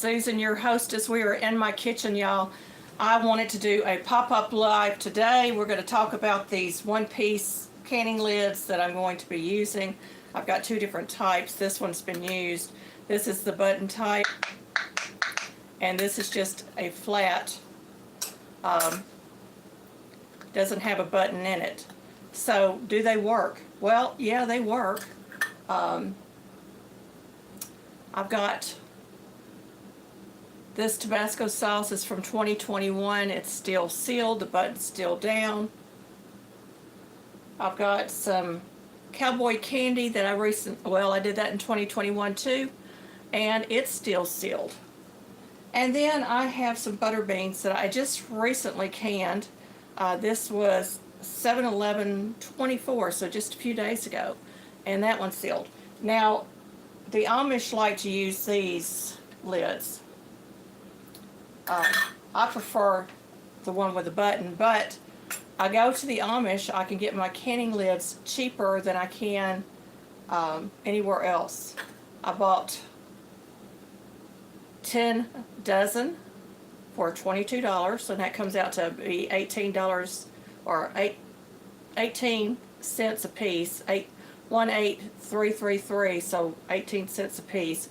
Susan, your hostess. We are in my kitchen, y'all. I wanted to do a pop-up live today. We're going to talk about these one-piece canning lids that I'm going to be using. I've got two different types. This one's been used. This is the button type, and this is just a flat, doesn't have a button in it. So do they work? Well, yeah, they work. I've got this Tabasco sauce is from 2021. It's still sealed. The button's still down. I've got some cowboy candy that I did that in 2021 too, and it's still sealed. And then I have some butter beans that I just recently canned. This was 7/11/24, so just a few days ago, and that one's sealed. Now, the Amish like to use these lids. I prefer the one with the button, but I go to the Amish, I can get my canning lids cheaper than I can anywhere else. I bought 10 dozen for $22, and that comes out to be $18 or 18 cents a piece. 18333, so 18 cents a piece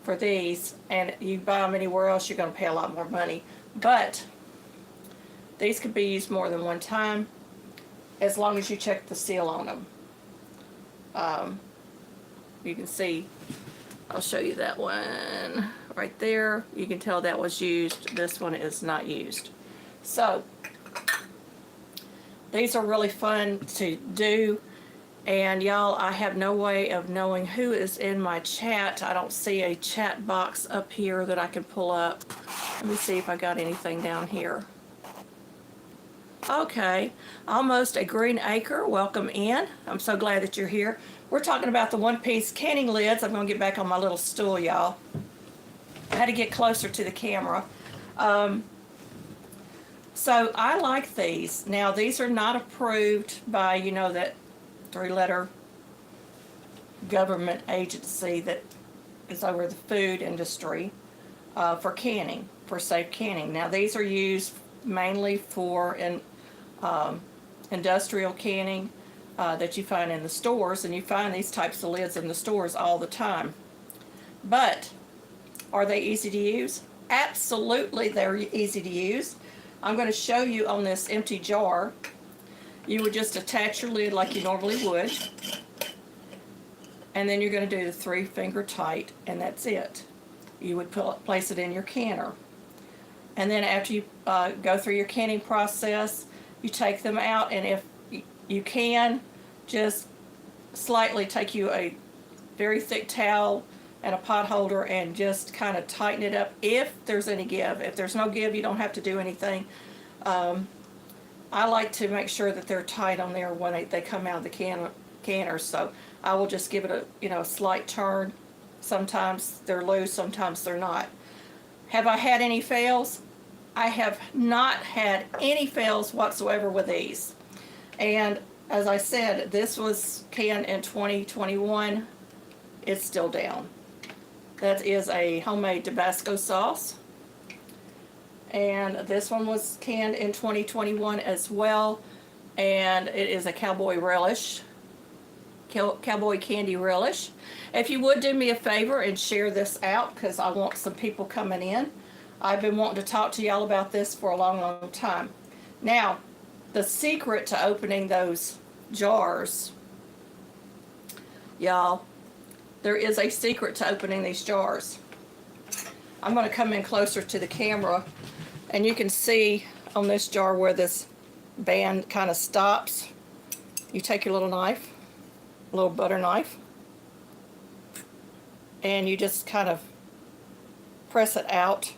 for these. And you buy them anywhere else, you're going to pay a lot more money. But these could be used more than one time, as long as you check the seal on them. You can see, I'll show you that one right there. You can tell that was used. This one is not used. So these are really fun to do. And y'all, I have no way of knowing who is in my chat. I don't see a chat box up here that I can pull up. Let me see if I got anything down here. Okay, Almost a Green Acre, welcome in. I'm so glad that you're here. We're talking about the one-piece canning lids. I'm going to get back on my little stool, y'all. I had to get closer to the camera. So I like these. Now, these are not approved by, you know, that three-letter government agency that is over the food industry for canning, for safe canning. Now, these are used mainly for industrial canning that you find in the stores, and you find these types of lids in the stores all the time. But are they easy to use? Absolutely, they're easy to use. I'm going to show you on this empty jar. You would just attach your lid like you normally would, and then you're going to do the 3-finger tight, and that's it. You would place it in your canner, and then after you go through your canning process, you take them out, and if you can, just slightly take you a very thick towel and a pot holder and just kind of tighten it up if there's any give. If there's no give, you don't have to do anything. I like to make sure that they're tight on there when they come out of the canner, so I will just give it a slight turn. Sometimes they're loose, sometimes they're not. Have I had any fails? I have not had any fails whatsoever with these. And as I said, this was canned in 2021. It's still down. That is a homemade Tabasco sauce. And this one was canned in 2021 as well. And it is a cowboy relish. Cowboy candy relish. If you would do me a favor and share this out, because I want some people coming in. I've been wanting to talk to y'all about this for a long, long time. Now, the secret to opening those jars, y'all, there is a secret to opening these jars. I'm going to come in closer to the camera, and you can see on this jar where this band kind of stops. You take your little knife, a little butter knife, and you just kind of press it out,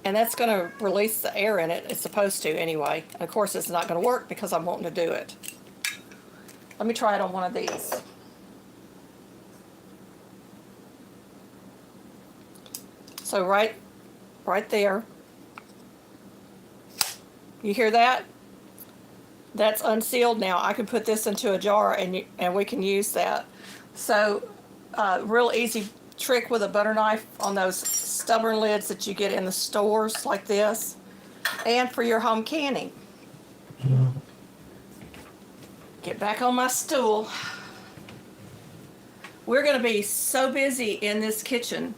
and that's going to release the air in it. It's supposed to anyway. And of course it's not going to work because I'm wanting to do it. Let me try it on one of these. So right there, you hear that? That's unsealed now. I can put this into a jar and we can use that. So real easy trick with a butter knife on those stubborn lids that you get in the stores like this, and for your home canning. Get back on my stool. We're going to be so busy in this kitchen.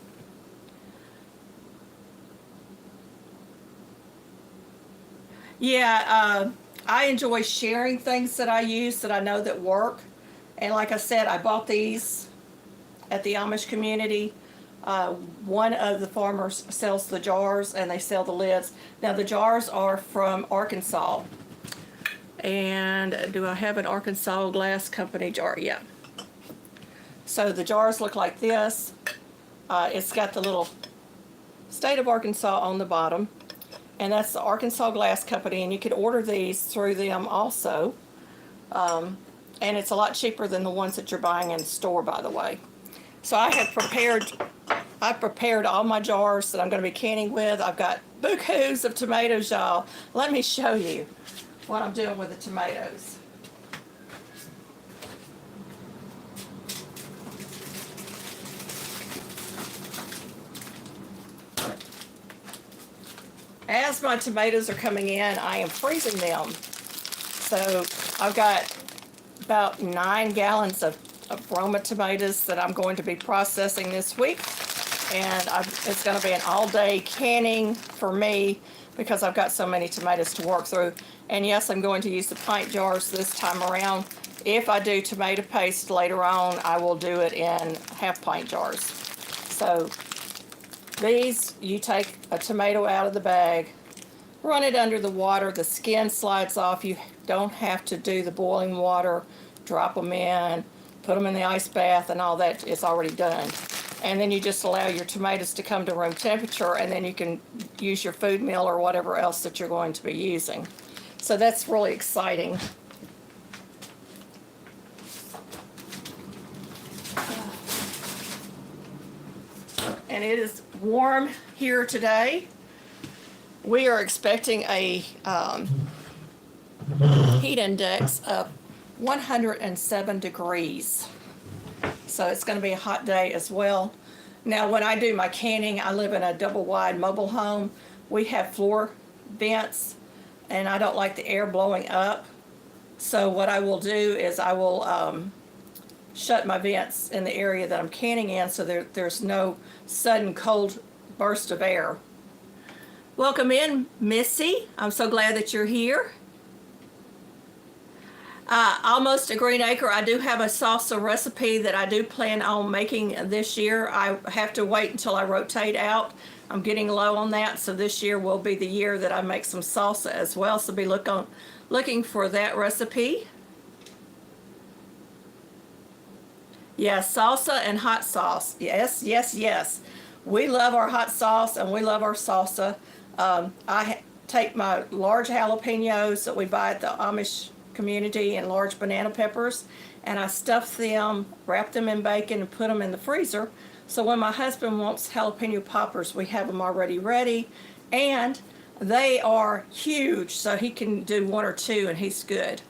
Yeah, I enjoy sharing things that I use that I know that work. And like I said, I bought these at the Amish community. One of the farmers sells the jars and they sell the lids. Now the jars are from Arkansas. And do I have an Arkansas Glass Company jar? Yeah. So the jars look like this. It's got the little State of Arkansas on the bottom. And that's the Arkansas Glass Company, and you can order these through them also. And it's a lot cheaper than the ones that you're buying in the store, by the way. So I prepared all my jars that I'm going to be canning with. I've got bukus of tomatoes, y'all. Let me show you what I'm doing with the tomatoes. As my tomatoes are coming in, I am freezing them. So I've got about 9 gallons of Roma tomatoes that I'm going to be processing this week. And it's going to be an all-day canning for me because I've got so many tomatoes to work through. And yes, I'm going to use the pint jars this time around. If I do tomato paste later on, I will do it in half-pint jars. So these, you take a tomato out of the bag, run it under the water, the skin slides off. You don't have to do the boiling water, drop them in, put them in the ice bath and all that. It's already done. And then you just allow your tomatoes to come to room temperature, and then you can use your food mill or whatever else that you're going to be using. So that's really exciting. And it is warm here today. We are expecting a heat index of 107 degrees. So it's going to be a hot day as well. Now when I do my canning, I live in a double wide mobile home. We have floor vents and I don't like the air blowing up. So what I will do is I will shut my vents in the area that I'm canning in so there's no sudden cold burst of air. Welcome in, Missy. I'm so glad that you're here. Almost a Green Acre. I do have a salsa recipe that I do plan on making this year. I have to wait until I rotate out. I'm getting low on that, so this year will be the year that I make some salsa as well. So be looking for that recipe. Yes, salsa and hot sauce. Yes, yes, yes. We love our hot sauce and we love our salsa. I take my large jalapenos that we buy at the Amish community and large banana peppers, and I stuff them, wrap them in bacon, and put them in the freezer. So when my husband wants jalapeno poppers, we have them already ready, and they are huge, so he can do 1 or 2 and he's good.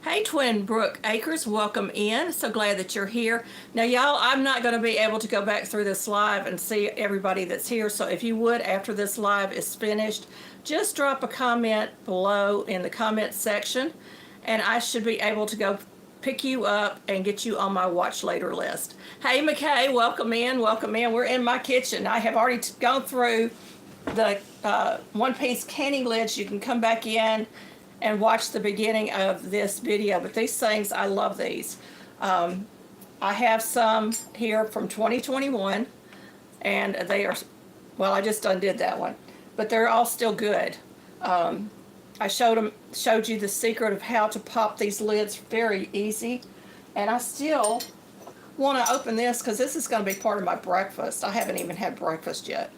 Hey, Twin Brook Acres, welcome in. So glad that you're here. Now, y'all, I'm not going to be able to go back through this live and see everybody that's here. So if you would, after this live is finished, just drop a comment below in the comment section, and I should be able to go pick you up and get you on my watch later list. Hey, McKay, welcome in, welcome in. We're in my kitchen. I have already gone through the one-piece canning lids. You can come back in and watch the beginning of this video, but these things, I love these. I have some here from 2021, and they are, well, I just undid that one, but they're all still good. I showed you the secret of how to pop these lids very easy, and I still want to open this because this is going to be part of my breakfast. I haven't even had breakfast yet,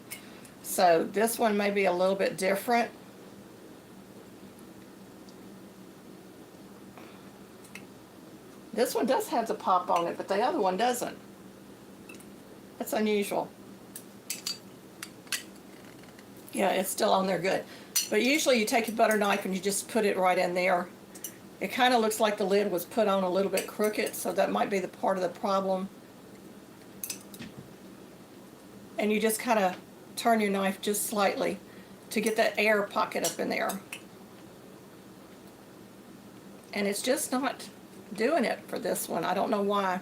so this one may be a little bit different. This one does have the pop on it, but the other one doesn't. That's unusual. Yeah, it's still on there good. But usually you take a butter knife and you just put it right in there. It kind of looks like the lid was put on a little bit crooked, so that might be the part of the problem. and you just kind of turn your knife just slightly to get that air pocket up in there. And it's just not doing it for this one. I don't know why.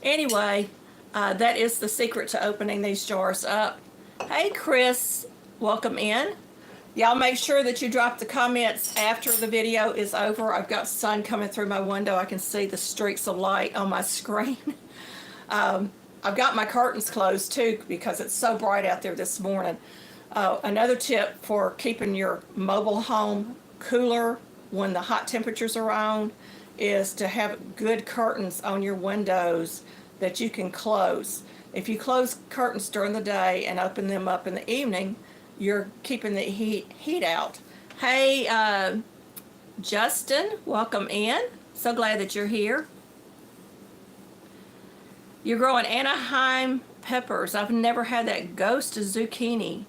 Anyway, that is the secret to opening these jars up. Hey Chris, welcome in. Y'all make sure that you drop the comments after the video is over. I've got sun coming through my window. I can see the streaks of light on my screen. I've got my curtains closed too because it's so bright out there this morning. Another tip for keeping your mobile home cooler when the hot temperatures are on is to have good curtains on your windows that you can close. If you close curtains during the day and open them up in the evening, you're keeping the heat out. Hey, Justin, welcome in. So glad that you're here. You're growing Anaheim peppers. I've never had that ghost zucchini.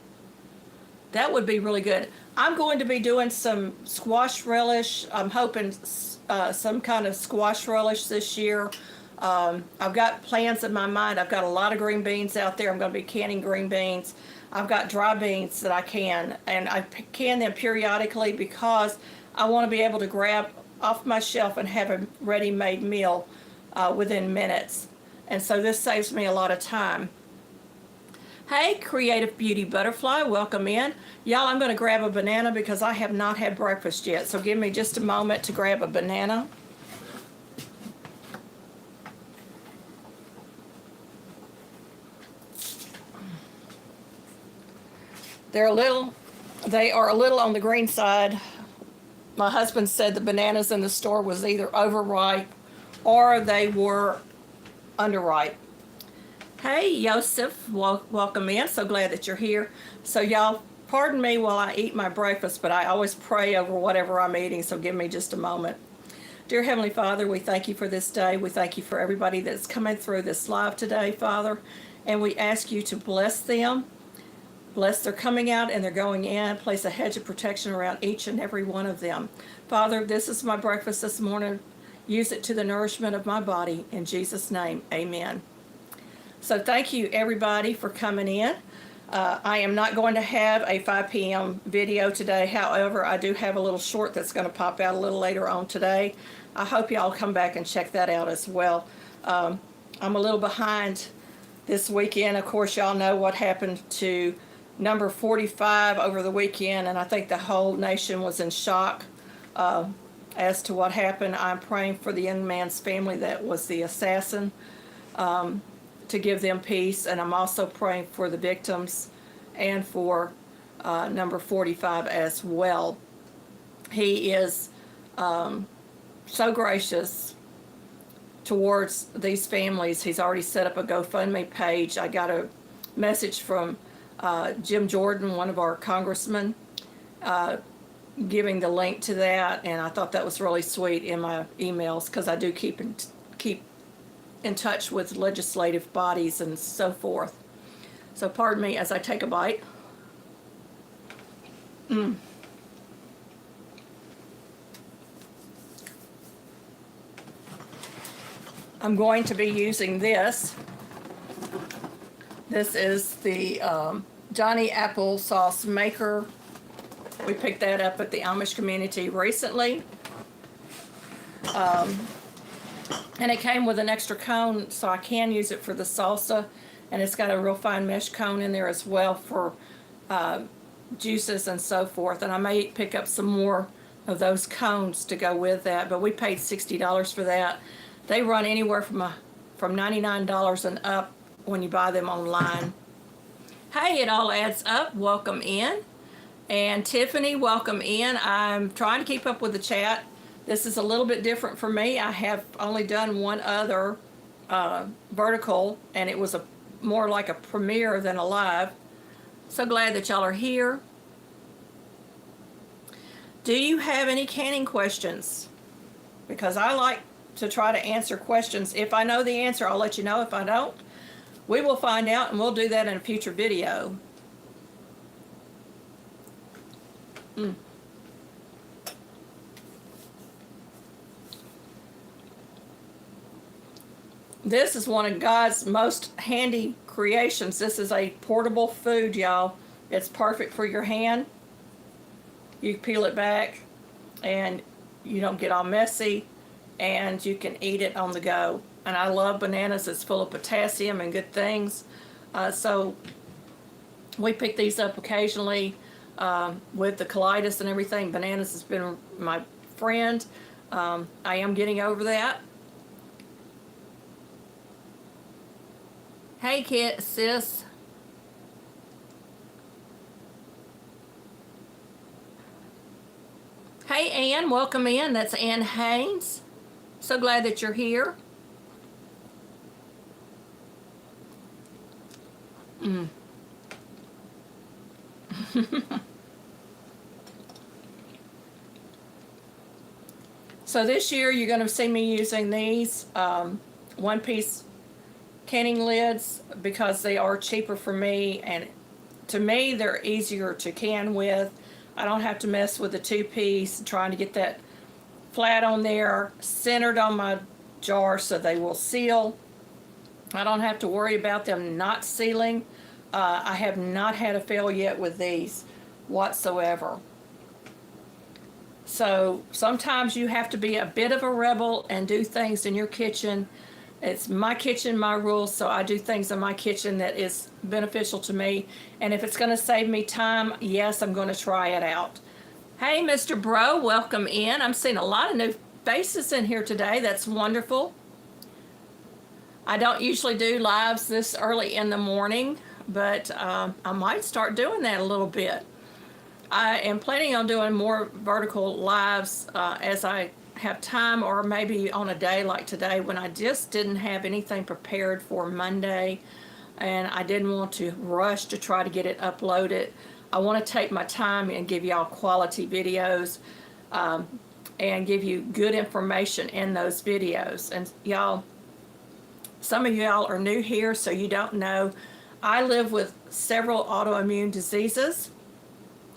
That would be really good. I'm going to be doing some squash relish. I'm hoping some kind of squash relish this year. I've got plans in my mind. I've got a lot of green beans out there. I'm going to be canning green beans. I've got dry beans that I can, and I can them periodically because I want to be able to grab off my shelf and have a ready-made meal within minutes. And so this saves me a lot of time. Hey, Creative Beauty Butterfly, welcome in. Y'all, I'm going to grab a banana because I have not had breakfast yet. So give me just a moment to grab a banana. They are a little on the green side. My husband said the bananas in the store was either overripe or they were underripe. Hey, Joseph, welcome in. So glad that you're here. So y'all, pardon me while I eat my breakfast, but I always pray over whatever I'm eating, so give me just a moment. Dear Heavenly Father, we thank you for this day. We thank you for everybody that's coming through this live today, Father, and we ask you to bless them. Bless their coming out and their going in. Place a hedge of protection around each and every one of them. Father, this is my breakfast this morning. Use it to the nourishment of my body. In Jesus' name, amen. So thank you, everybody, for coming in. I am not going to have a 5 p.m. video today. However, I do have a little short that's going to pop out a little later on today. I hope y'all come back and check that out as well. I'm a little behind this weekend. Of course, y'all know what happened to number 45 over the weekend, and I think the whole nation was in shock as to what happened. I'm praying for the young man's family that was the assassin, to give them peace, and I'm also praying for the victims and for number 45 as well. He is so gracious towards these families. He's already set up a GoFundMe page. I got a message from Jim Jordan, one of our congressmen, giving the link to that, and I thought that was really sweet in my emails because I do keep in touch with legislative bodies and so forth. So pardon me as I take a bite. I'm going to be using this. This is the Johnny Applesauce Maker. We picked that up at the Amish community recently. And it came with an extra cone, so I can use it for the salsa. And it's got a real fine mesh cone in there as well for juices and so forth. And I may pick up some more of those cones to go with that. But we paid $60 for that. They run anywhere from $99 and up when you buy them online. Hey, it all adds up. Welcome in. And Tiffany, welcome in. I'm trying to keep up with the chat. This is a little bit different for me. I have only done one other vertical, and it was more like a premiere than a live. So glad that y'all are here. Do you have any canning questions? Because I like to try to answer questions. If I know the answer, I'll let you know. If I don't, we will find out, and we'll do that in a future video. This is one of God's most handy Creations. This is a portable food, y'all. It's perfect for your hand. You peel it back and you don't get all messy, and you can eat it on the go. And I love bananas. It's full of potassium and good things. So we pick these up occasionally with the colitis and everything. Bananas has been my friend. I am getting over that. Hey, kid, sis. Hey, Ann, welcome in. That's Ann Haynes. So glad that you're here. So this year you're going to see me using these one-piece canning lids because they are cheaper for me, and to me they're easier to can with. I don't have to mess with the two-piece, trying to get that flat on there, centered on my jar so they will seal. I don't have to worry about them not sealing. I have not had a fail yet with these whatsoever. So sometimes you have to be a bit of a rebel and do things in your kitchen. It's my kitchen, my rules, so I do things in my kitchen that is beneficial to me. And if it's going to save me time, yes, I'm going to try it out. Hey, Mr. Bro, welcome in. I'm seeing a lot of new faces in here today. That's wonderful. I don't usually do lives this early in the morning, but I might start doing that a little bit. I am planning on doing more vertical lives as I have time, or maybe on a day like today when I just didn't have anything prepared for Monday and I didn't want to rush to try to get it uploaded. I want to take my time and give y'all quality videos and give you good information in those videos. And y'all, some of y'all are new here, so you don't know. I live with several autoimmune diseases.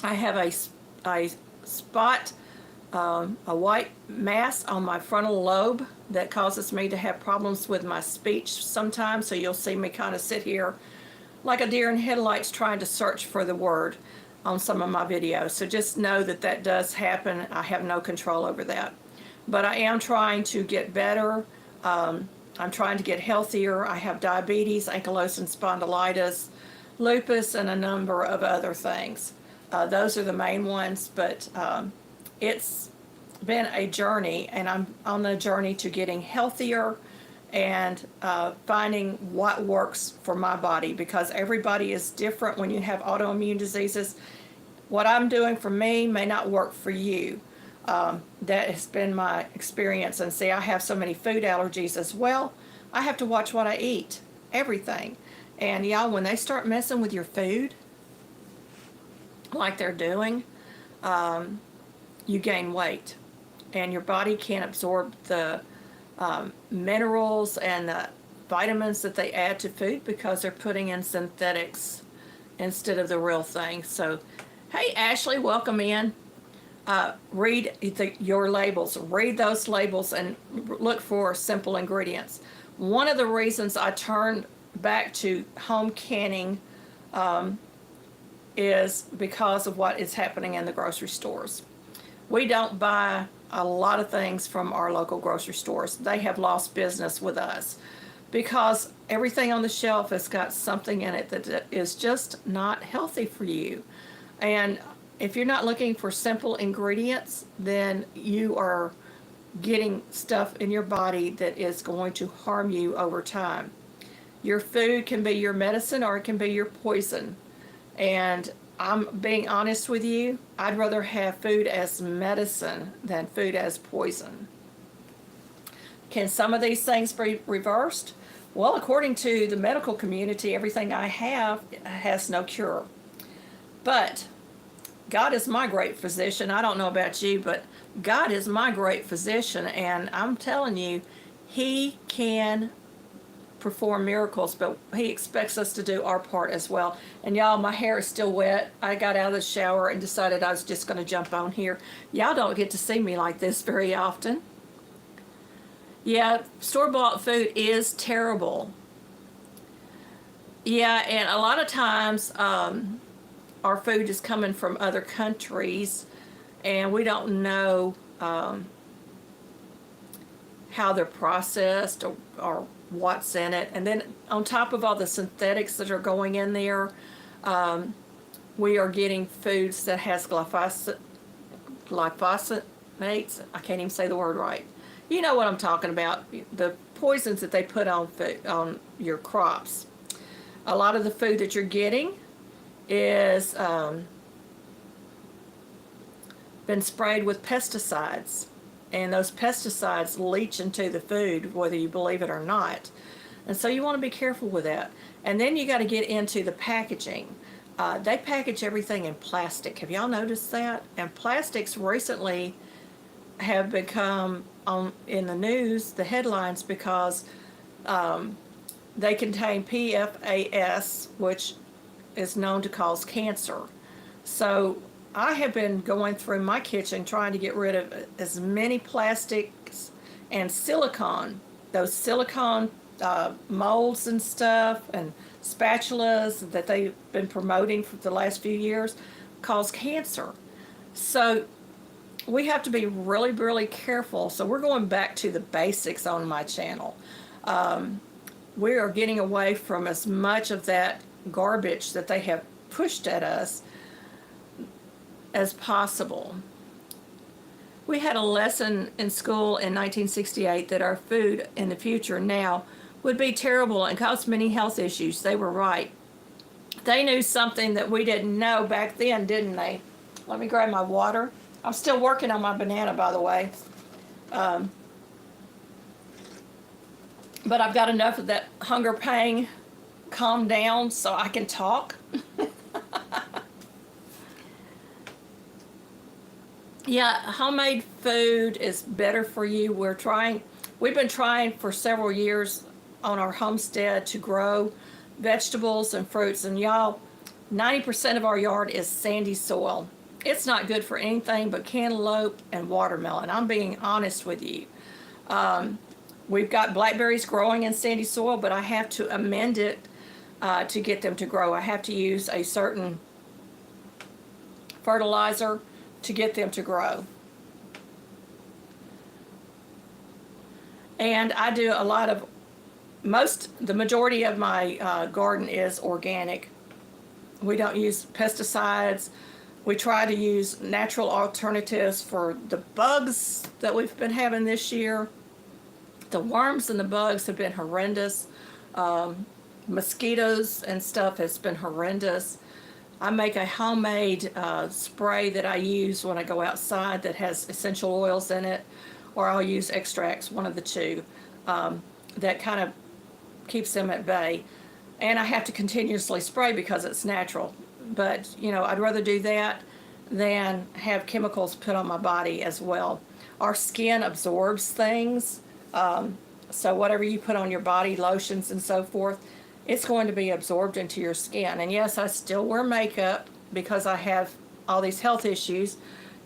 I have a spot, a white mass on my frontal lobe that causes me to have problems with my speech sometimes. So you'll see me kind of sit here like a deer in headlights trying to search for the word on some of my videos. So just know that that does happen. I have no control over that. But I am trying to get better. I'm trying to get healthier. I have diabetes, ankylosing spondylitis, lupus, and a number of other things. Those are the main ones, but it's been a journey, and I'm on the journey to getting healthier and finding what works for my body, because everybody is different when you have autoimmune diseases. What I'm doing for me may not work for you. That has been my experience. And see, I have so many food allergies as well. I have to watch what I eat, everything. And y'all, when they start messing with your food, like they're doing, you gain weight, and your body can't absorb the minerals and the vitamins that they add to food because they're putting in synthetics instead of the real thing. So, hey, Ashley, welcome in. Read your labels. Read those labels and look for simple ingredients. One of the reasons I turned back to home canning is because of what is happening in the grocery stores. We don't buy a lot of things from our local grocery stores. They have lost business with us because everything on the shelf has got something in it that is just not healthy for you. And if you're not looking for simple ingredients, then you are getting stuff in your body that is going to harm you over time. Your food can be your medicine, or it can be your poison. And I'm being honest with you, I'd rather have food as medicine than food as poison. Can some of these things be reversed? Well, according to the medical community, everything I have has no cure. But God is my great physician. I don't know about you, but God is my great physician, and I'm telling you, He can perform miracles, but He expects us to do our part as well. And y'all, my hair is still wet. I got out of the shower and decided I was just going to jump on here. Y'all don't get to see me like this very often. Yeah, store-bought food is terrible. Yeah, and a lot of times our food is coming from other countries, and we don't know how they're processed or what's in it. And then on top of all the synthetics that are going in there, we are getting foods that has glyphosate, glyphosate, I can't even say the word right. You know what I'm talking about, the poisons that they put on food, on your crops. A lot of the food that you're getting is been sprayed with pesticides, and those pesticides leach into the food whether you believe it or not. And so you want to be careful with that. And then you got to get into the packaging. They package everything in plastic. Have y'all noticed that? And plastics recently have become in the news, the headlines, because they contain PFAS, which is known to cause cancer. So I have been going through my kitchen trying to get rid of as many plastics and silicone, those silicone molds and stuff, and spatulas that they've been promoting for the last few years cause cancer. So we have to be really, really careful. So we're going back to the basics on my channel. We are getting away from as much of that garbage that they have pushed at us as possible. We had a lesson in school in 1968 that our food in the future now would be terrible and cause many health issues. They were right. They knew something that we didn't know back then, didn't they? Let me grab my water. I'm still working on my banana, by the way. But I've got enough of that hunger pang calmed down so I can talk. Yeah, homemade food is better for you. We've been trying for several years on our homestead to grow vegetables and fruits. And y'all, 90% of our yard is sandy soil. It's not good for anything but cantaloupe and watermelon. I'm being honest with you. We've got blackberries growing in sandy soil, but I have to amend it to get them to grow. I have to use a certain fertilizer to get them to grow. And I do a lot of, the majority of my garden is organic. We don't use pesticides. We try to use natural alternatives for the bugs that we've been having this year. The worms and the bugs have been horrendous. Mosquitoes and stuff has been horrendous. I make a homemade spray that I use when I go outside that has essential oils in it, or I'll use extracts, one of the two, that kind of keeps them at bay. And I have to continuously spray because it's natural. But, you know, I'd rather do that than have chemicals put on my body as well. Our skin absorbs things, so whatever you put on your body, lotions and so forth, it's going to be absorbed into your skin. And yes, I still wear makeup because I have all these health issues.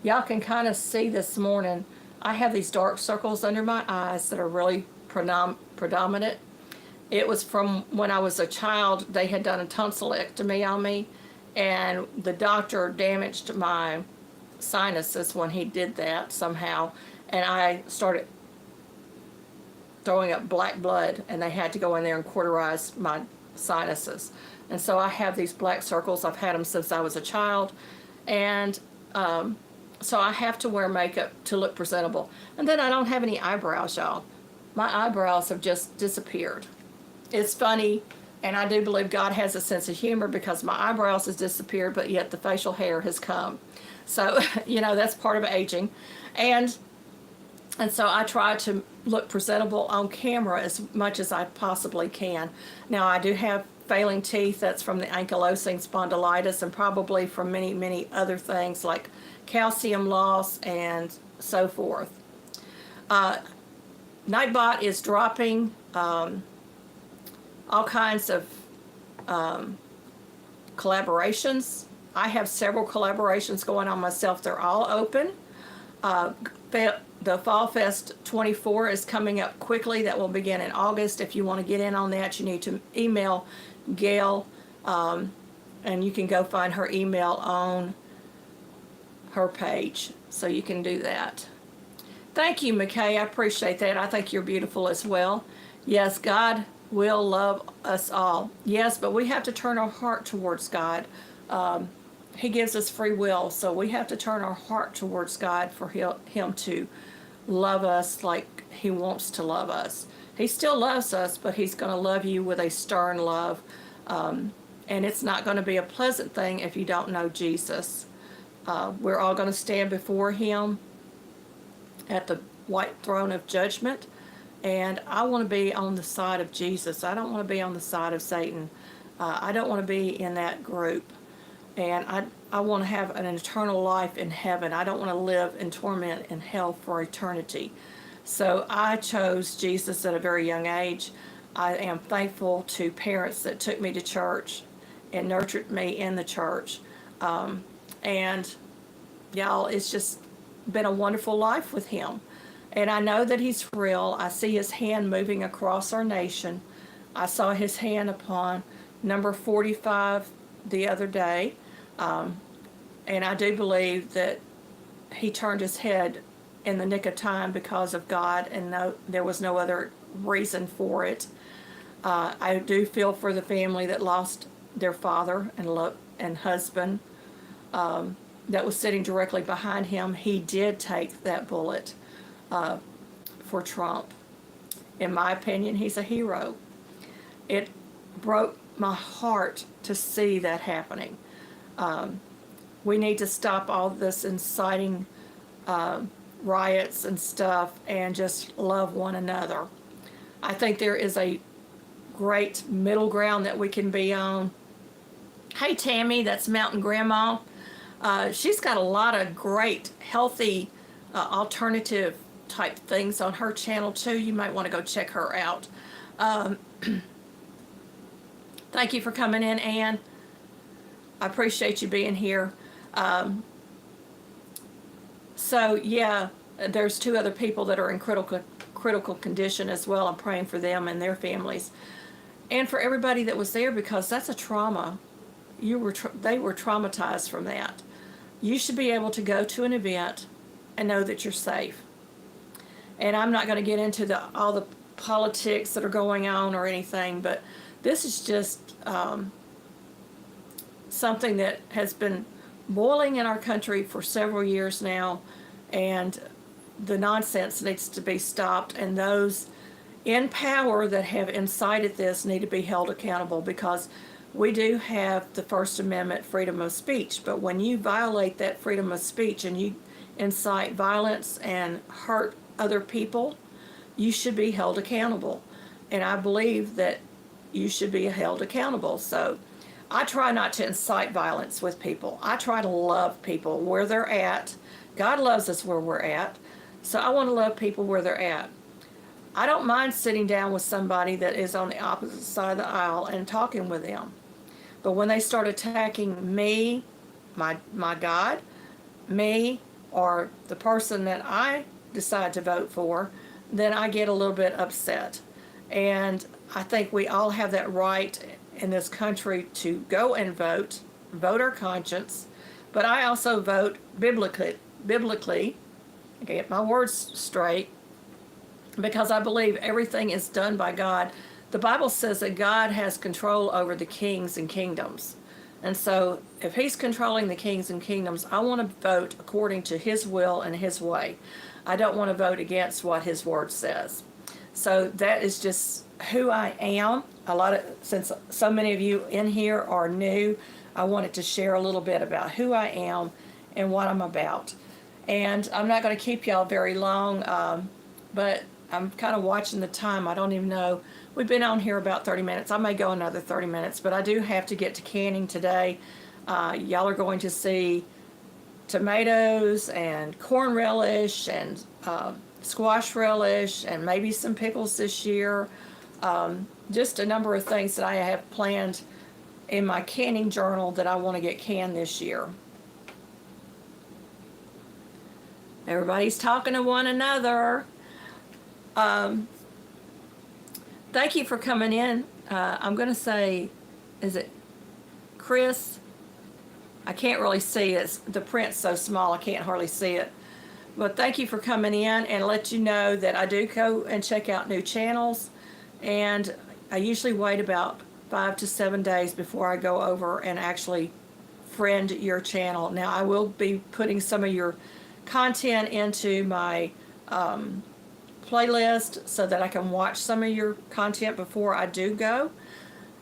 Y'all can kind of see this morning, I have these dark circles under my eyes that are really predominant. It was from when I was a child. They had done a tonsillectomy on me, and the doctor damaged my sinuses when he did that somehow, and I started throwing up black blood, and they had to go in there and cauterize my sinuses. And so I have these black circles. I've had them since I was a child, and so I have to wear makeup to look presentable. And then I don't have any eyebrows, y'all. My eyebrows have just disappeared. It's funny, and I do believe God has a sense of humor because my eyebrows has disappeared, but yet the facial hair has come. So, you know, that's part of aging. And so I try to look presentable on camera as much as I possibly can. Now, I do have failing teeth. That's from the ankylosing spondylitis and probably from many, many other things like calcium loss and so forth. Nightbot is dropping all kinds of collaborations. I have several collaborations going on myself. They're all open. The Fall Fest 24 is coming up quickly. That will begin in August. If you want to get in on that, you need to email Gail, and you can go find her email on her page, so you can do that. Thank you, McKay. I appreciate that. I think you're beautiful as well. Yes, God will love us all. Yes, but we have to turn our heart towards God. He gives us free will, so we have to turn our heart towards God for Him to love us like He wants to love us. He still loves us, but He's going to love you with a stern love. And it's not going to be a pleasant thing if you don't know Jesus. We're all going to stand before Him at the white throne of judgment. And I want to be on the side of Jesus. I don't want to be on the side of Satan. I don't want to be in that group. And I want to have an eternal life in heaven. I don't want to live in torment in hell for eternity. So I chose Jesus at a very young age. I am thankful to parents that took me to church and nurtured me in the church. And y'all, it's just been a wonderful life with Him. And I know that He's real. I see His hand moving across our nation. I saw His hand upon number 45 the other day. And I do believe that He turned His head in the nick of time because of God, and there was no other reason for it. I do feel for the family that lost their father and husband that was sitting directly behind him. He did take that bullet for Trump. In my opinion, he's a hero. It broke my heart to see that happening. We need to stop all this inciting riots and stuff and just love one another. I think there is a great middle ground that we can be on. Hey Tammy, that's Mountain Grandma. She's got a lot of great, healthy, alternative type things on her channel too. You might want to go check her out. Thank you for coming in, Ann. I appreciate you being here. So yeah, there's 2 other people that are in critical condition as well. I'm praying for them and their families, and for everybody that was there, because that's a trauma. They were traumatized from that. You should be able to go to an event and know that you're safe. And I'm not going to get into all the politics that are going on or anything, but this is just something that has been boiling in our country for several years now, and the nonsense needs to be stopped, and those in power that have incited this need to be held accountable, because we do have the First Amendment freedom of speech, but when you violate that freedom of speech and you incite violence and hurt other people, you should be held accountable. And I believe that you should be held accountable. So I try not to incite violence with people. I try to love people where they're at. God loves us where we're at. So I want to love people where they're at. I don't mind sitting down with somebody that is on the opposite side of the aisle and talking with them. But when they start attacking me, my God, me, or the person that I decide to vote for, then I get a little bit upset. And I think we all have that right in this country to go and vote our conscience. But I also vote biblically, I get my words straight, because I believe everything is done by God. The Bible says that God has control over the kings and kingdoms. And so if He's controlling the kings and kingdoms, I want to vote according to His will and His way. I don't want to vote against what His word says. So that is just who I am. Since so many of you in here are new, I wanted to share a little bit about who I am and what I'm about. And I'm not going to keep y'all very long, but I'm kind of watching the time. I don't even know. We've been on here about 30 minutes. I may go another 30 minutes, but I do have to get to canning today. Y'all are going to see tomatoes and corn relish and squash relish and maybe some pickles this year. Just a number of things that I have planned in my canning journal that I want to get canned this year. Everybody's talking to one another. Thank you for coming in. I'm going to say is it Chris? I can't really see it. The print's so small I can't hardly see it. But thank you for coming in, and let you know that I do go and check out new channels, and I usually wait about 5 to 7 days before I go over and actually friend your channel. Now I will be putting some of your content into my playlist so that I can watch some of your content before I do go.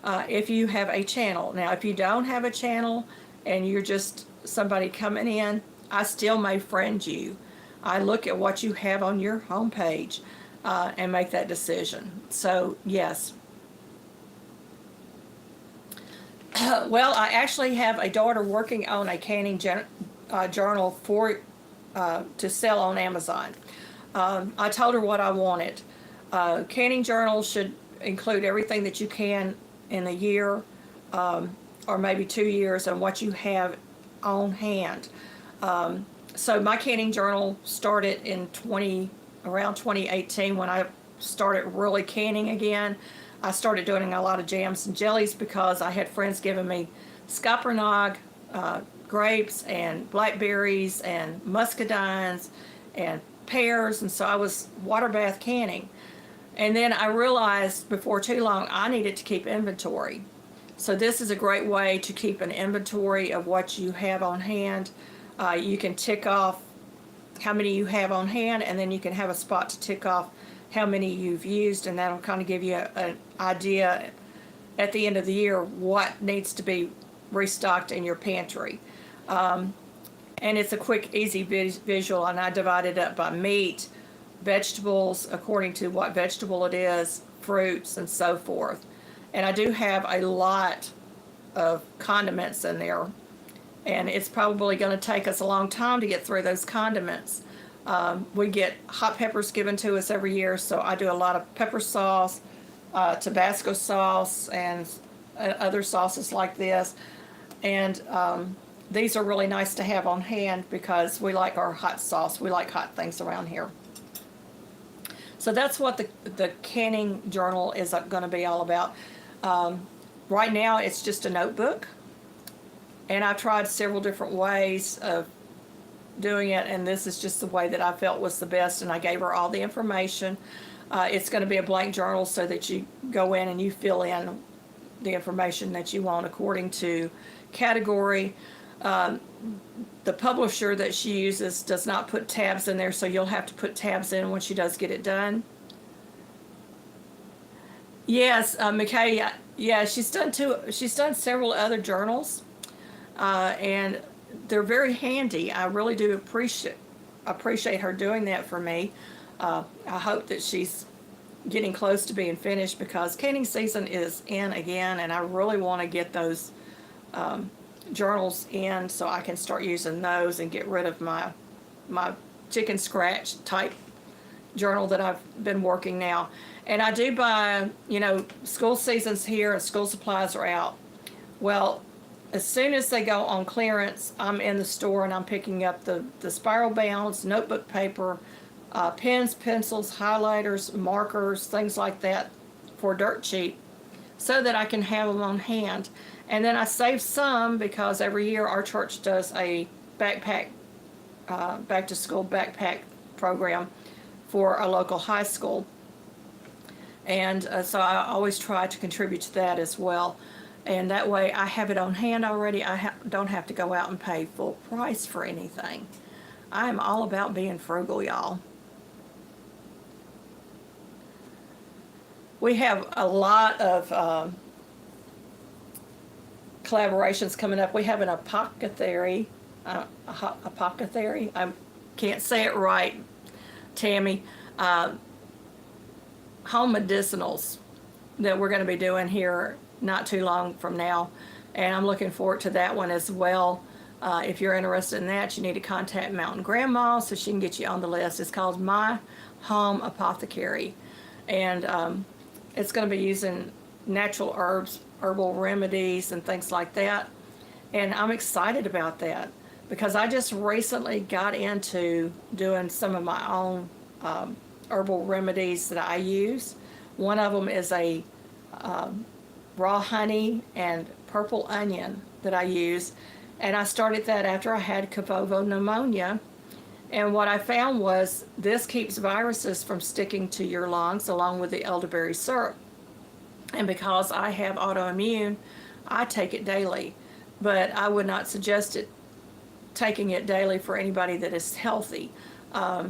If you have a channel. Now if you don't have a channel and you're just somebody coming in, I still may friend you. I look at what you have on your homepage and make that decision. So yes. Well, I actually have a daughter working on a canning journal for to sell on Amazon. I told her what I wanted. Canning journals should include everything that you can in a year, or maybe 2 years, and what you have on hand. So my canning journal started in around 2018 when I started really canning again. I started doing a lot of jams and jellies because I had friends giving me scopernog, grapes and blackberries and muscadines and pears, and so I was water bath canning. And then I realized before too long I needed to keep inventory. So this is a great way to keep an inventory of what you have on hand. You can tick off how many you have on hand, and then you can have a spot to tick off how many you've used, and that'll kind of give you an idea at the end of the year what needs to be restocked in your pantry. And it's a quick, easy visual, and I divide it up by meat, vegetables, according to what vegetable it is, fruits, and so forth. And I do have a lot of condiments in there, and it's probably going to take us a long time to get through those condiments. We get hot peppers given to us every year, so I do a lot of pepper sauce, Tabasco sauce, and other sauces like this. And these are really nice to have on hand because we like our hot sauce. We like hot things around here. So that's what the canning journal is going to be all about. Right now it's just a notebook, and I've tried several different ways of doing it, and this is just the way that I felt was the best, and I gave her all the information. It's going to be a blank journal so that you go in and you fill in the information that you want according to category. The publisher that she uses does not put tabs in there, so you'll have to put tabs in when she does get it done. Yes, McKay, yeah, she's done several other journals, and they're very handy. I really do appreciate her doing that for me. I hope that she's getting close to being finished because canning season is in again, and I really want to get those journals in so I can start using those and get rid of my chicken scratch type journal that I've been working now. And I do buy, school season's here and school supplies are out. Well, as soon as they go on clearance, I'm in the store and I'm picking up the spiral bounds, notebook paper, pens, pencils, highlighters, markers, things like that for dirt cheap so that I can have them on hand. And then I save some because every year our church does a backpack, back to school backpack program for a local high school. And so I always try to contribute to that as well. And that way I have it on hand already. I don't have to go out and pay full price for anything. I am all about being frugal, y'all. We have a lot of collaborations coming up. We have an apothecary. Apothecary. I can't say it right, Tammy. Home medicinals that we're going to be doing here not too long from now, and I'm looking forward to that one as well. If you're interested in that, you need to contact Mountain Grandma so she can get you on the list. It's called My Home Apothecary, and it's going to be using natural herbs, herbal remedies, and things like that. And I'm excited about that because I just recently got into doing some of my own herbal remedies that I use. One of them is a raw honey and purple onion that I use. And I started that after I had Cavovo pneumonia. And what I found was this keeps viruses from sticking to your lungs along with the elderberry syrup. And because I have autoimmune, I take it daily. But I would not suggest taking it daily for anybody that is healthy. My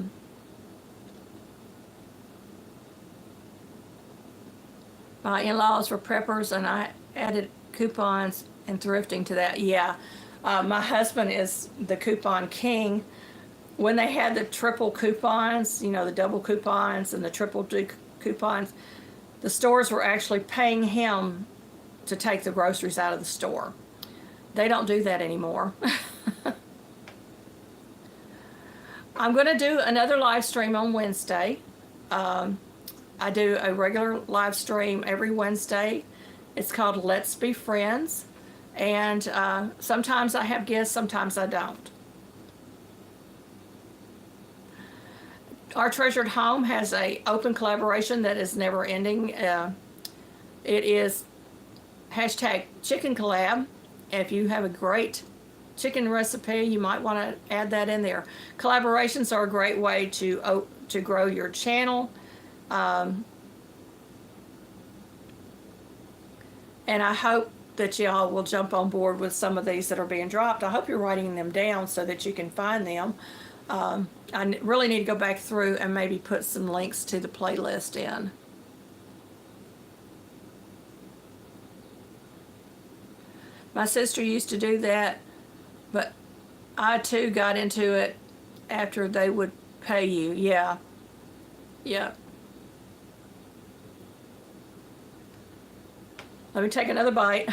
in-laws were preppers, and I added coupons and thrifting to that. Yeah, my husband is the coupon king. When they had the triple coupons, you know, the double coupons and the triple coupons, the stores were actually paying him to take the groceries out of the store. They don't do that anymore. I'm going to do another live stream on Wednesday. I do a regular live stream every Wednesday. It's called Let's Be Friends. And sometimes I have guests, sometimes I don't. Our Treasured Home has an open collaboration that is never ending. It is hashtag chicken collab. If you have a great chicken recipe, you might want to add that in there. Collaborations are a great way to grow your channel. And I hope that y'all will jump on board with some of these that are being dropped. I hope you're writing them down so that you can find them. I really need to go back through and maybe put some links to the playlist in. My sister used to do that, but I too got into it after they would pay you. Yeah. Yeah. Let me take another bite.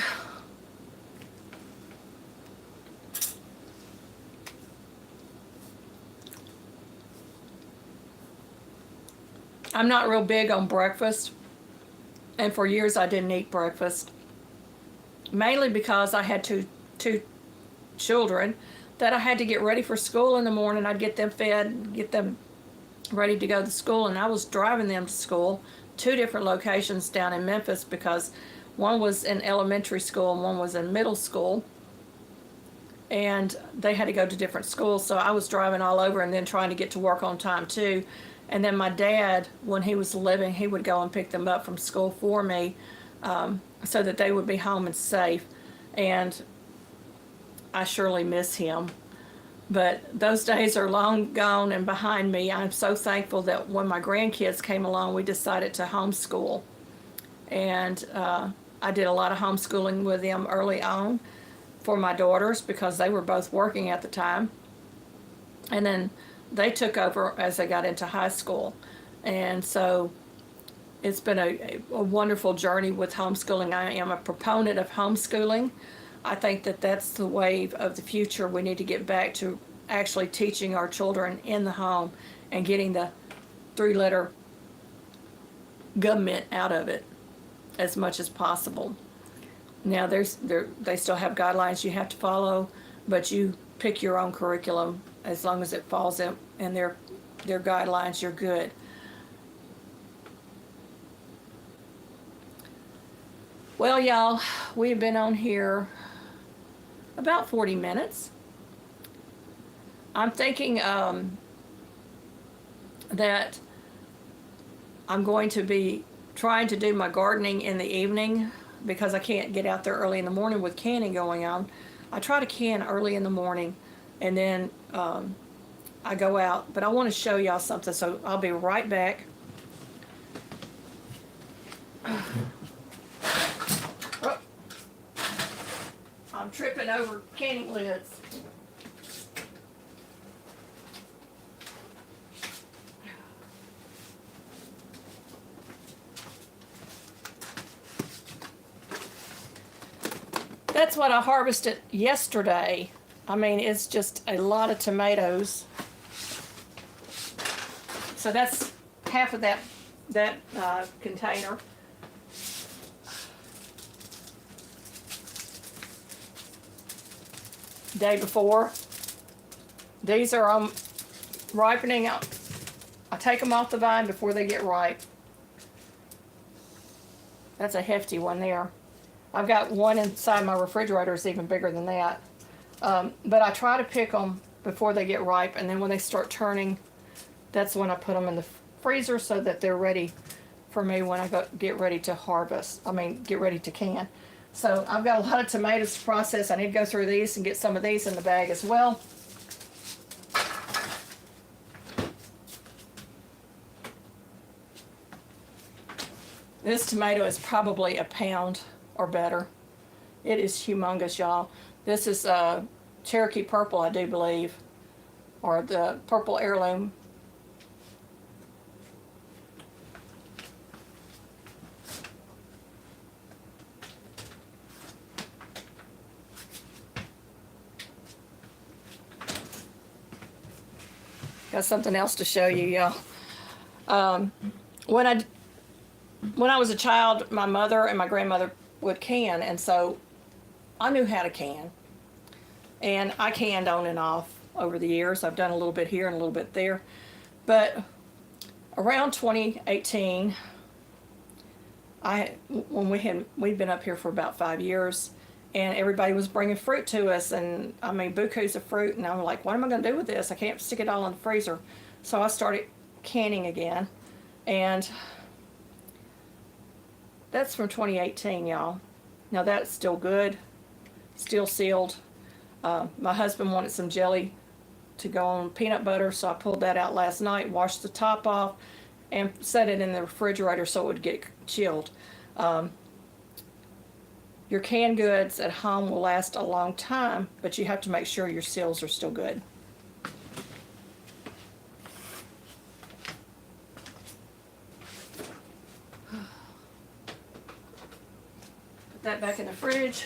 I'm not real big on breakfast, and for years I didn't eat breakfast, mainly because I had two children that I had to get ready for school in the morning. I'd get them fed, get them ready to go to school, and I was driving them to school, 2 different locations down in Memphis, because one was in elementary school and one was in middle school, and they had to go to different schools, so I was driving all over and then trying to get to work on time too. And then my dad, when he was living, he would go and pick them up from school for me, so that they would be home and safe. And I surely miss him. But those days are long gone and behind me. I'm so thankful that when my grandkids came along, we decided to homeschool. And I did a lot of homeschooling with them early on for my daughters because they were both working at the time. And then they took over as they got into high school. And so it's been a wonderful journey with homeschooling. I am a proponent of homeschooling. I think that that's the wave of the future. We need to get back to actually teaching our children in the home and getting the 3-letter gov't out of it as much as possible. Now they still have guidelines you have to follow, but you pick your own curriculum. As long as it falls in their guidelines, you're good. Well, y'all, we've been on here about 40 minutes. I'm thinking that I'm going to be trying to do my gardening in the evening because I can't get out there early in the morning with canning going on. I try to can early in the morning, and then I go out. But I want to show y'all something, so I'll be right back. Oh. I'm tripping over canning lids. That's what I harvested yesterday. I mean, it's just a lot of tomatoes. So that's half of that container. Day before. These are ripening out. I take them off the vine before they get ripe. That's a hefty one there. I've got one inside my refrigerator is even bigger than that. But I try to pick them before they get ripe, and then when they start turning, that's when I put them in the freezer so that they're ready for me when I get ready to harvest. I mean, get ready to can. So I've got a lot of tomatoes to process. I need to go through these and get some of these in the bag as well. This tomato is probably a pound or better. It is humongous, y'all. This is Cherokee Purple, I do believe, or the Purple Heirloom. Got something else to show you, y'all. When I was a child, my mother and my grandmother would can, and so I knew how to can. And I canned on and off over the years. I've done a little bit here and a little bit there. But around 2018, we'd been up here for about 5 years, and everybody was bringing fruit to us, and I mean bukus of fruit, and I'm like, what am I going to do with this? I can't stick it all in the freezer. So I started canning again, and that's from 2018, y'all. Now that's still good, still sealed. My husband wanted some jelly to go on peanut butter, so I pulled that out last night, washed the top off, and set it in the refrigerator so it would get chilled. Your canned goods at home will last a long time, but you have to make sure your seals are still good. Put that back in the fridge.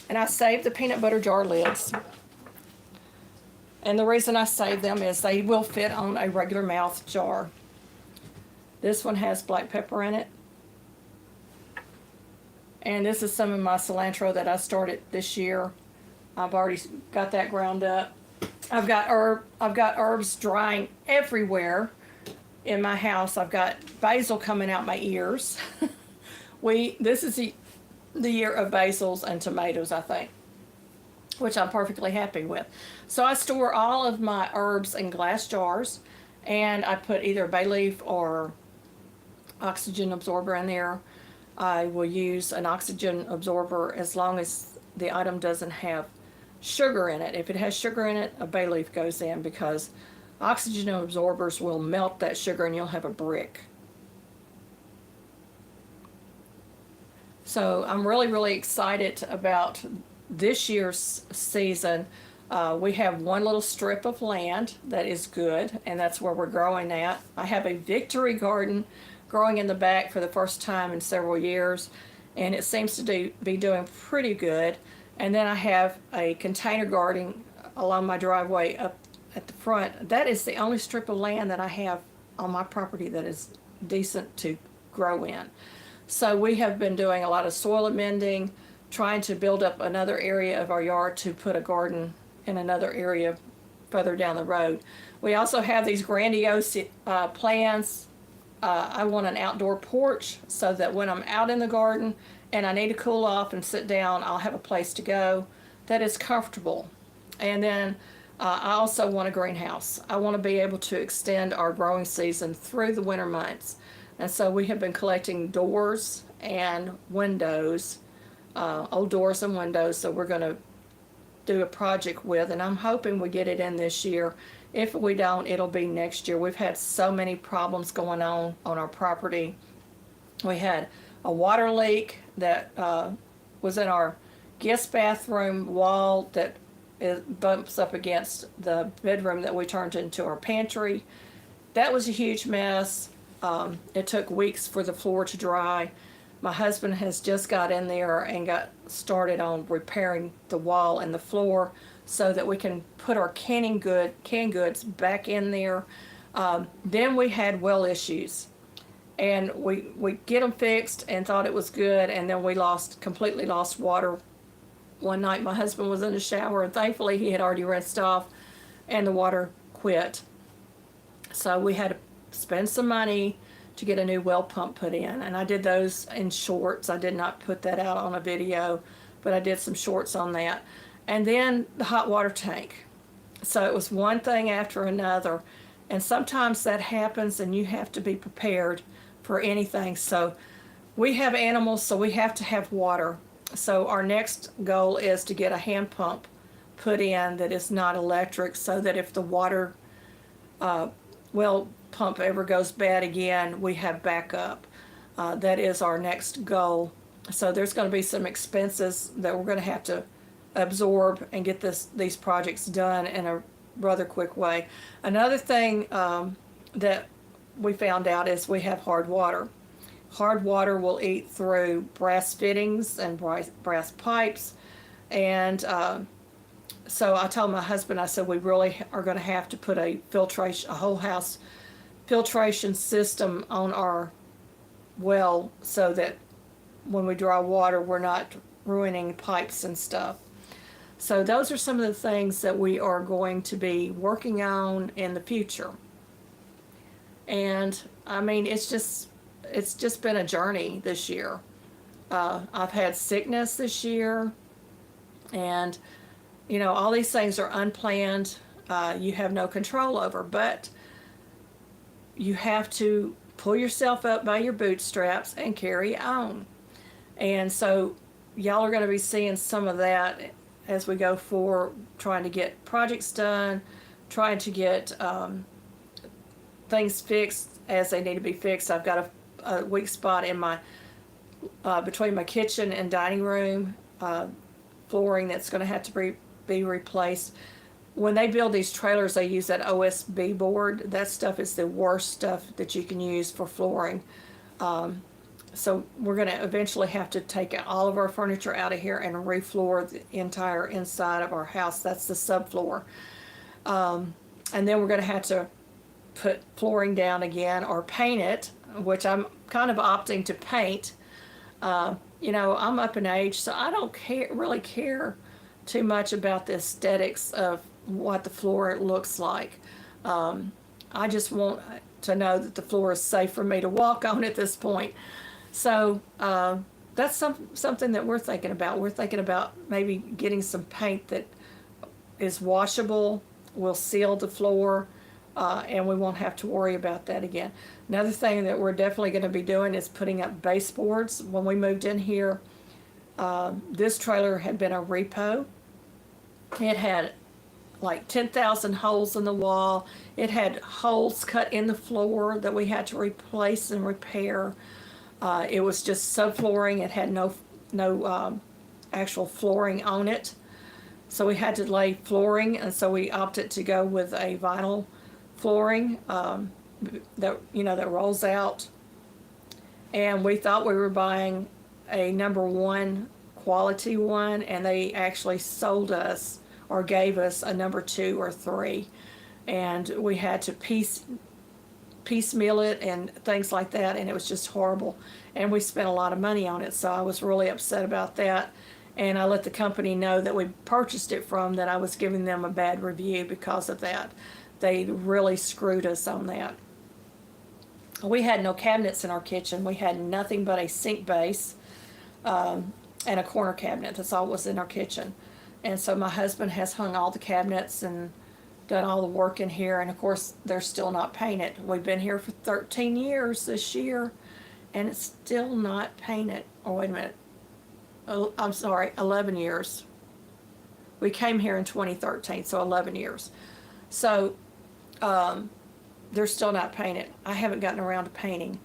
And I saved the peanut butter jar lids. And the reason I save them is they will fit on a regular mouth jar. This one has black pepper in it. And this is some of my cilantro that I started this year. I've already got that ground up. I've got herbs drying everywhere in my house. I've got basil coming out my ears. This is the year of basils and tomatoes, I think, which I'm perfectly happy with. So I store all of my herbs in glass jars, and I put either bay leaf or oxygen absorber in there. I will use an oxygen absorber as long as the item doesn't have sugar in it. If it has sugar in it, a bay leaf goes in, because oxygen absorbers will melt that sugar and you'll have a brick. So I'm really, really excited about this year's season. We have one little strip of land that is good, and that's where we're growing at. I have a victory garden growing in the back for the first time in several years, and it seems to be doing pretty good. And then I have a container garden along my driveway up at the front. That is the only strip of land that I have on my property that is decent to grow in. So we have been doing a lot of soil amending, trying to build up another area of our yard to put a garden in another area further down the road. We also have these grandiose plans. I want an outdoor porch so that when I'm out in the garden and I need to cool off and sit down, I'll have a place to go that is comfortable. And then I also want a greenhouse. I want to be able to extend our growing season through the winter months. And so we have been collecting doors and windows, old doors and windows, so we're going to do a project with, and I'm hoping we get it in this year. If we don't, it'll be next year. We've had so many problems going on our property. We had a water leak that was in our guest bathroom wall that bumps up against the bedroom that we turned into our pantry. That was a huge mess. It took weeks for the floor to dry. My husband has just got in there and got started on repairing the wall and the floor so that we can put our canned goods back in there. Then we had well issues, and we get them fixed and thought it was good, and then we completely lost water. One night my husband was in the shower, and thankfully he had already rinsed off, and the water quit. So we had to spend some money to get a new well pump put in, and I did those in shorts. I did not put that out on a video, but I did some shorts on that. And then the hot water tank. So it was one thing after another, and sometimes that happens and you have to be prepared for anything. So we have animals, so we have to have water. So our next goal is to get a hand pump put in that is not electric, so that if the water well pump ever goes bad again, we have backup. That is our next goal. So there's going to be some expenses that we're going to have to absorb and get these projects done in a rather quick way. Another thing that we found out is we have hard water. Hard water will eat through brass fittings and brass pipes, and so I told my husband, I said, we really are going to have to put a whole house filtration system on our well, so that when we draw water, we're not ruining pipes and stuff. So those are some of the things that we are going to be working on in the future. And I mean, it's just been a journey this year. I've had sickness this year, and you know, all these things are unplanned. You have no control over, but you have to pull yourself up by your bootstraps and carry on. And so y'all are going to be seeing some of that as we go forward, trying to get projects done, trying to get things fixed as they need to be fixed. I've got a weak spot in my between my kitchen and dining room flooring that's going to have to be replaced. When they build these trailers, they use that OSB board. That stuff is the worst stuff that you can use for flooring. So we're going to eventually have to take all of our furniture out of here and refloor the entire inside of our house. That's the subfloor. And then we're going to have to put flooring down again or paint it, which I'm kind of opting to paint. You know, I'm up in age, so I don't really care too much about the aesthetics of what the floor looks like. I just want to know that the floor is safe for me to walk on at this point. So that's something that we're thinking about. We're thinking about maybe getting some paint that is washable, will seal the floor, and we won't have to worry about that again. Another thing that we're definitely going to be doing is putting up baseboards. When we moved in here, this trailer had been a repo. It had like 10,000 holes in the wall. It had holes cut in the floor that we had to replace and repair. It was just subflooring. It had no actual flooring on it. So we had to lay flooring, and so we opted to go with a vinyl flooring that rolls out. And we thought we were buying a #1 quality one, and they actually sold us or gave us a #2 or 3, and we had to piecemeal it and things like that, and it was just horrible, and we spent a lot of money on it. So I was really upset about that, and I let the company know that we purchased it from that I was giving them a bad review because of that. They really screwed us on that. We had no cabinets in our kitchen. We had nothing but a sink base and a corner cabinet. That's all was in our kitchen. And so my husband has hung all the cabinets and done all the work in here, and of course they're still not painted. We've been here for 13 years this year, and it's still not painted. Oh, wait a minute. I'm sorry, 11 years. We came here in 2013, so 11 years. So they're still not painted. I haven't gotten around to painting.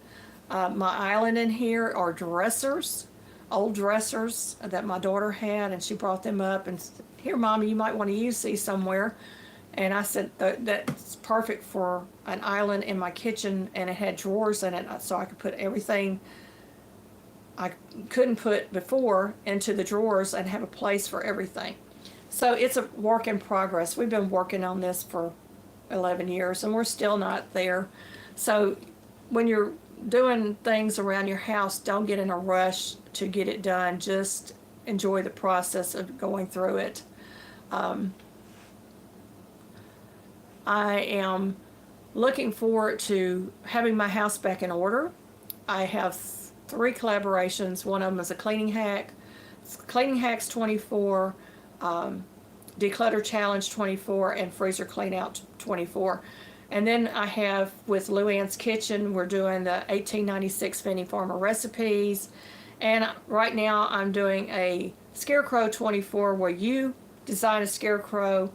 My island in here are dressers, old dressers that my daughter had, and she brought them up and said, "Here, Mommy, you might want to use these somewhere." And I said, that's perfect for an island in my kitchen, and it had drawers in it, so I could put everything I couldn't put before into the drawers and have a place for everything. So it's a work in progress. We've been working on this for 11 years, and we're still not there. So when you're doing things around your house, don't get in a rush to get it done. Just enjoy the process of going through it. I am looking forward to having my house back in order. I have 3 collaborations. One of them is a cleaning hack. Cleaning Hacks 24, Declutter Challenge 24, and Freezer Clean Out 24. And then I have with Lou Ann's Kitchen, we're doing the 1896 Fannie Farmer recipes. And right now I'm doing a Scarecrow 24 where you design a scarecrow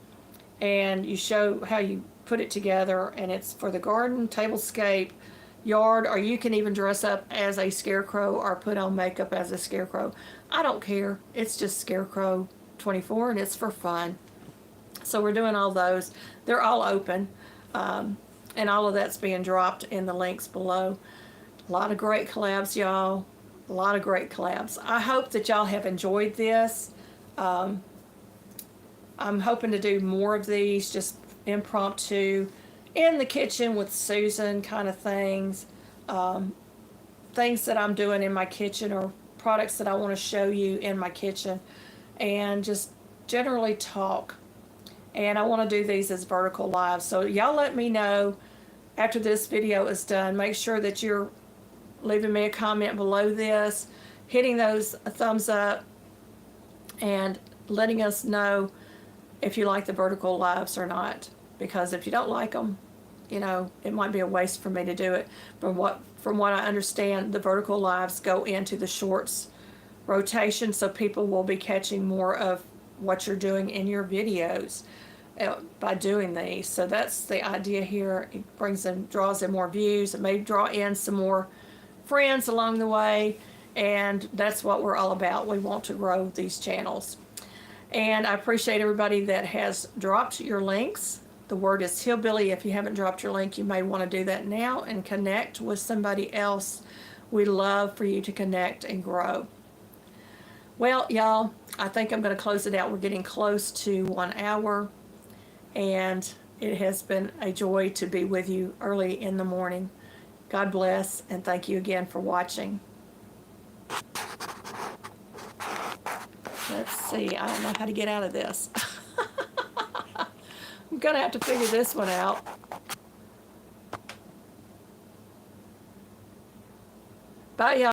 and you show how you put it together, and it's for the garden, tablescape, yard, or you can even dress up as a scarecrow or put on makeup as a scarecrow. I don't care. It's just Scarecrow 24 and it's for fun. So we're doing all those. They're all open, and all of that's being dropped in the links below. A lot of great collabs, y'all. A lot of great collabs. I hope that y'all have enjoyed this. I'm hoping to do more of these, just impromptu, in the kitchen with Susan kind of things. Things that I'm doing in my kitchen, or products that I want to show you in my kitchen, and just generally talk. And I want to do these as vertical lives. So y'all let me know after this video is done. Make sure that you're leaving me a comment below this, hitting those thumbs up, and letting us know if you like the vertical lives or not. Because if you don't like them, you know, it might be a waste for me to do it. From what I understand, the vertical lives go into the shorts rotation, so people will be catching more of what you're doing in your videos by doing these. So that's the idea here. It draws in more views. It may draw in some more friends along the way, and that's what we're all about. We want to grow these channels. And I appreciate everybody that has dropped your links. The word is hillbilly. If you haven't dropped your link, you may want to do that now and connect with somebody else. We love for you to connect and grow. Well, y'all, I think I'm going to close it out. We're getting close to 1 hour, and it has been a joy to be with you early in the morning. God bless, and thank you again for watching. Let's see, I don't know how to get out of this. I'm going to have to figure this one out. Bye, y'all.